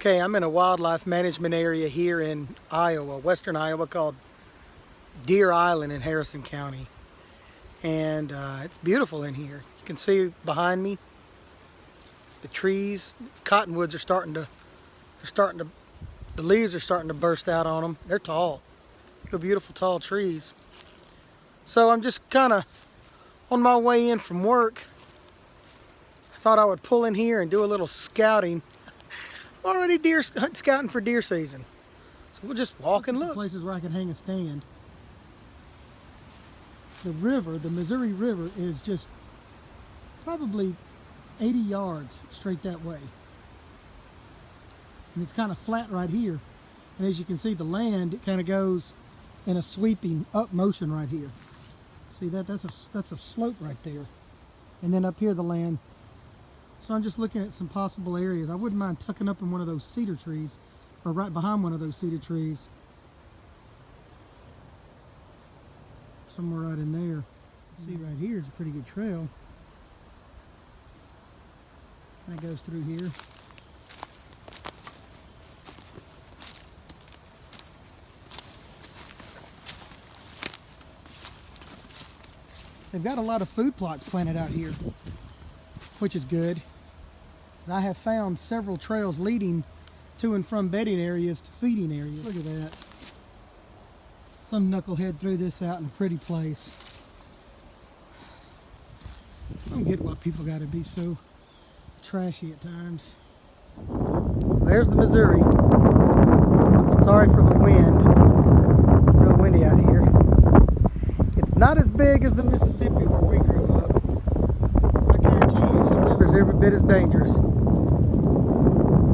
Okay, I'm in a wildlife management area here in Iowa, western Iowa, called Deer Island in Harrison County. And it's beautiful in here. You can see behind me the trees. Cottonwoods are the leaves are starting to burst out on them. They're tall. They're beautiful tall trees. So I'm just kind of on my way in from work. I thought I would pull in here and do a little scouting. Already scouting for deer season. So we'll just walk and look. Places where I can hang a stand. The river, the Missouri River, is just probably 80 yards straight that way. And it's kind of flat right here. And as you can see, the land, it kind of goes in a sweeping up motion right here. See that? That's a slope right there. And then up here, the land. So I'm just looking at some possible areas. I wouldn't mind tucking up in one of those cedar trees, or right behind one of those cedar trees. Somewhere right in there. See, right here is a pretty good trail. Kind of goes through here. They've got a lot of food plots planted out here, which is good. I have found several trails leading to and from bedding areas to feeding areas. Look at that. Some knucklehead threw this out in a pretty place. I don't get why people got to be so trashy at times. There's the Missouri. Sorry for the wind. Real windy out here. It's not as big as the Mississippi where we grew up. I guarantee you this river's every bit as dangerous.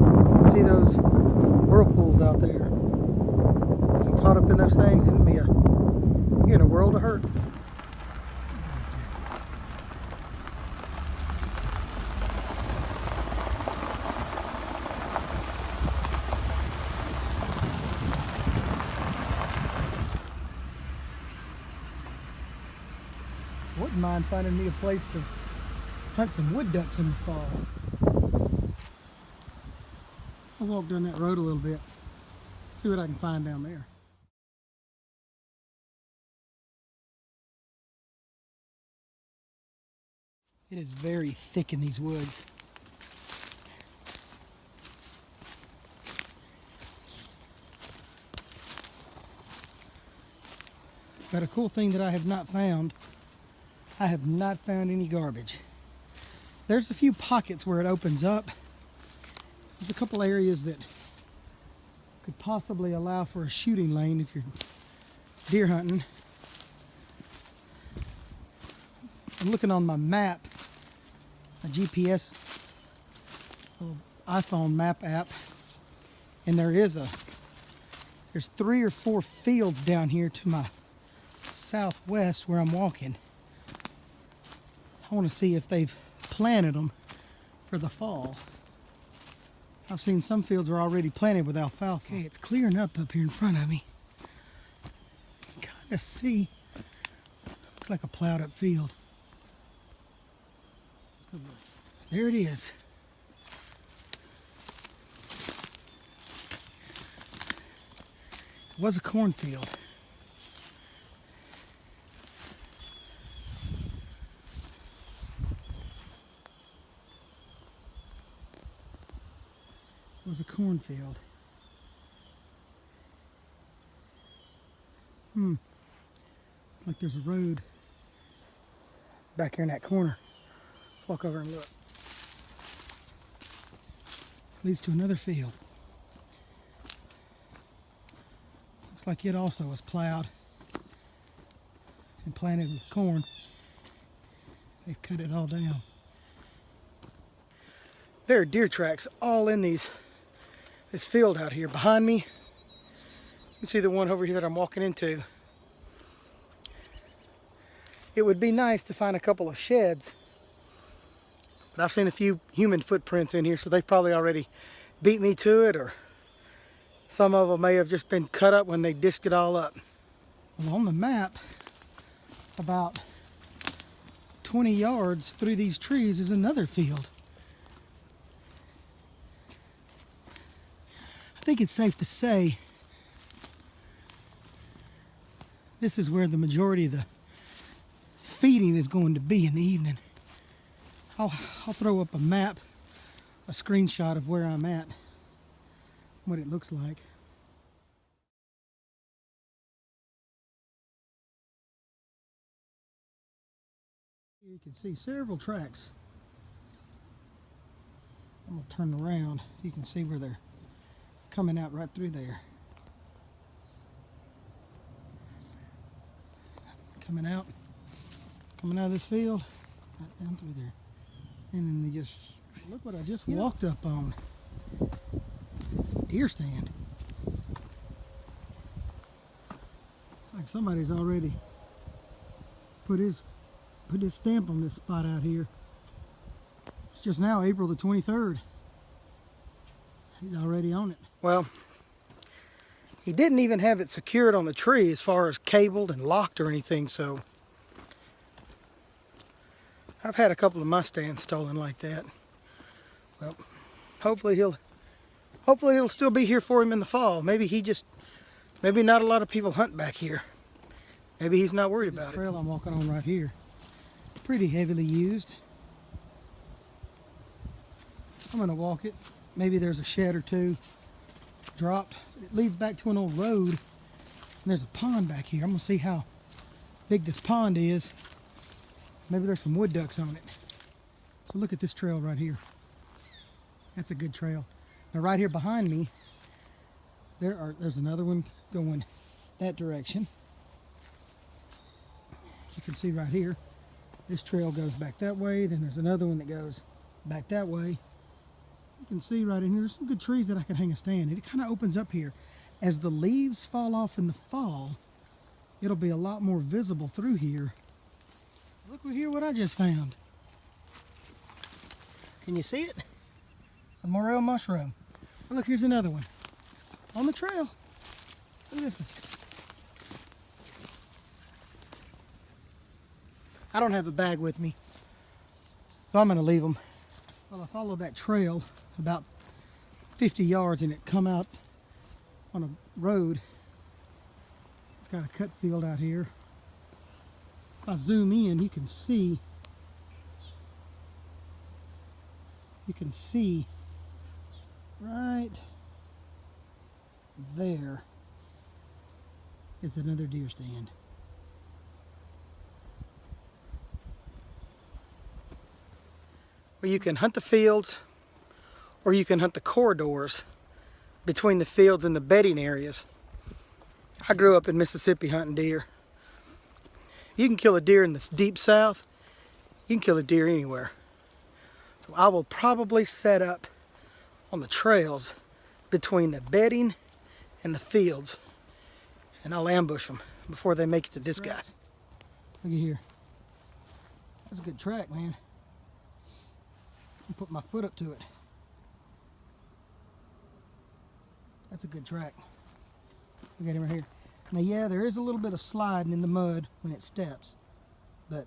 You can see those whirlpools out there. You get caught up in those things, it'll be you're in a world of hurt. Wouldn't mind finding me a place to hunt some wood ducks in the fall. I'll walk down that road a little bit, see what I can find down there. It is very thick in these woods. But a cool thing that I have not found any garbage. There's a few pockets where it opens up. There's a couple areas that could possibly allow for a shooting lane if you're deer hunting. I'm looking on my map, a GPS iPhone map app, and there's 3 or 4 fields down here to my southwest where I'm walking. I want to see if they've planted them for the fall. I've seen some fields are already planted with alfalfa. Okay, it's clearing up here in front of me. You can kind of see, looks like a plowed up field. There it is. It was a cornfield. It was a cornfield. Looks like there's a road back here in that corner. Let's walk over and look. Leads to another field. Looks like it also was plowed and planted with corn. They've cut it all down. There are deer tracks all in this field out here behind me. You can see the one over here that I'm walking into. It would be nice to find a couple of sheds, but I've seen a few human footprints in here, so they've probably already beat me to it, or some of them may have just been cut up when they dished it all up. Well, on the map, about 20 yards through these trees is another field. I think it's safe to say this is where the majority of the feeding is going to be in the evening. I'll throw up a map, a screenshot of where I'm at, what it looks like. You can see several tracks. I'm going to turn around so you can see where they're coming out right through there. Coming out of this field, right down through there. And then they just, look what I just walked up on. Deer stand. Like somebody's already put his stamp on this spot out here. It's just now April the 23rd. He's already on it. Well, he didn't even have it secured on the tree as far as cabled and locked or anything, so I've had a couple of Mustangs stolen like that. Well, hopefully he'll still be here for him in the fall. Maybe not a lot of people hunt back here. Maybe he's not worried about it. The trail I'm walking on right here, pretty heavily used. I'm gonna walk it. Maybe there's a shed or two dropped. It leads back to an old road, and there's a pond back here. I'm gonna see how big this pond is. Maybe there's some wood ducks on it. So look at this trail right here. That's a good trail. Now right here behind me, there's another one going that direction. You can see right here, this trail goes back that way. Then there's another one that goes back that way. You can see right in here, there's some good trees that I can hang a stand. It kind of opens up here. As the leaves fall off in the fall, it'll be a lot more visible through here. Look here what I just found. Can you see it? A morel mushroom. Oh, look, here's another one. On the trail. Look at this one. I don't have a bag with me, so I'm going to leave them. Well, I followed that trail about 50 yards and it come out on a road. It's got a cut field out here. If I zoom in, you can see right there is another deer stand. Well, you can hunt the fields or you can hunt the corridors between the fields and the bedding areas. I grew up in Mississippi hunting deer. You can kill a deer in the deep south. You can kill a deer anywhere. So I will probably set up on the trails between the bedding and the fields, and I'll ambush them before they make it to this guy. Look at here. That's a good track, man. I'll put my foot up to it. That's a good track. Look at him right here. Now, yeah, there is a little bit of sliding in the mud when it steps, but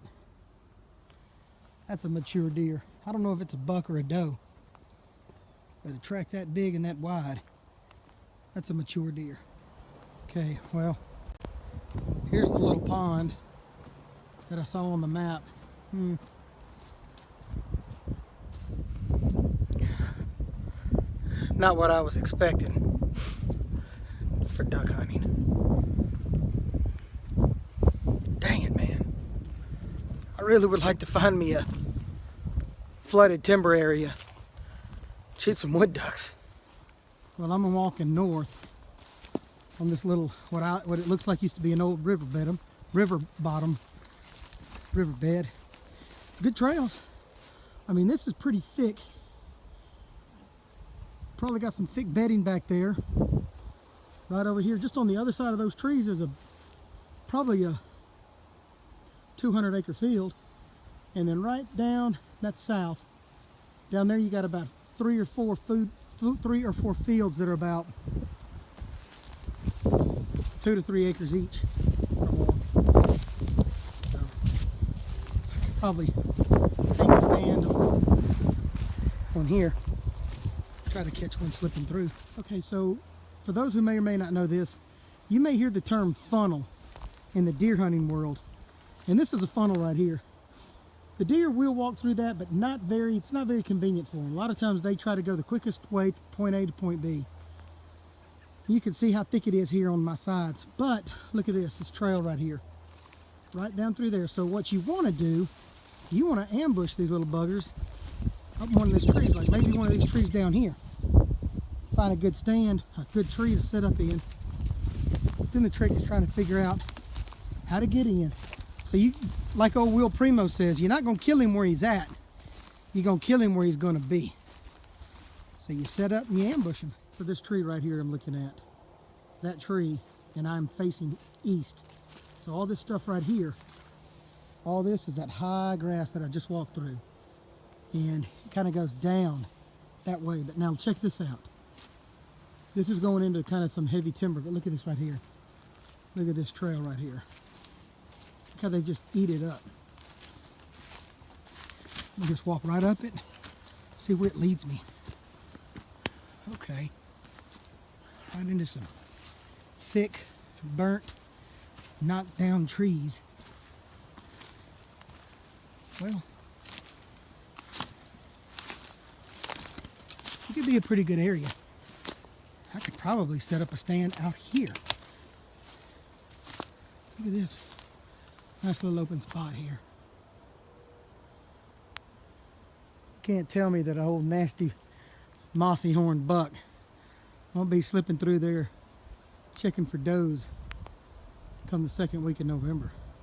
that's a mature deer. I don't know if it's a buck or a doe, but a track that big and that wide, that's a mature deer. Okay, well, here's the little pond that I saw on the map. Not what I was expecting for duck hunting. Dang it, man. I really would like to find me a flooded timber area, shoot some wood ducks. Well, I'm walking north on this little, what it looks like used to be an old riverbed. Good trails. I mean, this is pretty thick. Probably got some thick bedding back there. Right over here, just on the other side of those trees, there's probably a 200-acre field. And then right down, that's south. Down there you got about three or four fields that are about 2 to 3 acres each or more. So I could probably hang a stand on here. Try to catch one slipping through. Okay, so for those who may or may not know this, you may hear the term funnel in the deer hunting world. And this is a funnel right here. The deer will walk through that, but it's not very convenient for them. A lot of times they try to go the quickest way from point A to point B. You can see how thick it is here on my sides, but look at this trail right here, right down through there. So what you want to do, you want to ambush these little buggers up one of these trees, like maybe one of these trees down here. Find a good stand, a good tree to set up in. Then the trick is trying to figure out how to get in. So you, like old Will Primo says, you're not going to kill him where he's at. You're going to kill him where he's going to be. So you set up and you ambush him. So this tree right here I'm looking at, that tree, and I'm facing east. So all this stuff right here, all this is that high grass that I just walked through. And it kind of goes down that way. But now check this out. This is going into kind of some heavy timber, but look at this right here. Look at this trail right here. Look how they just eat it up. I'll just walk right up it, see where it leads me. Okay. Right into some thick, burnt, knocked down trees. Well, it could be a pretty good area. I could probably set up a stand out here. Look at this. Nice little open spot here. You can't tell me that an old nasty mossy horned buck won't be slipping through there checking for does come the second week of November.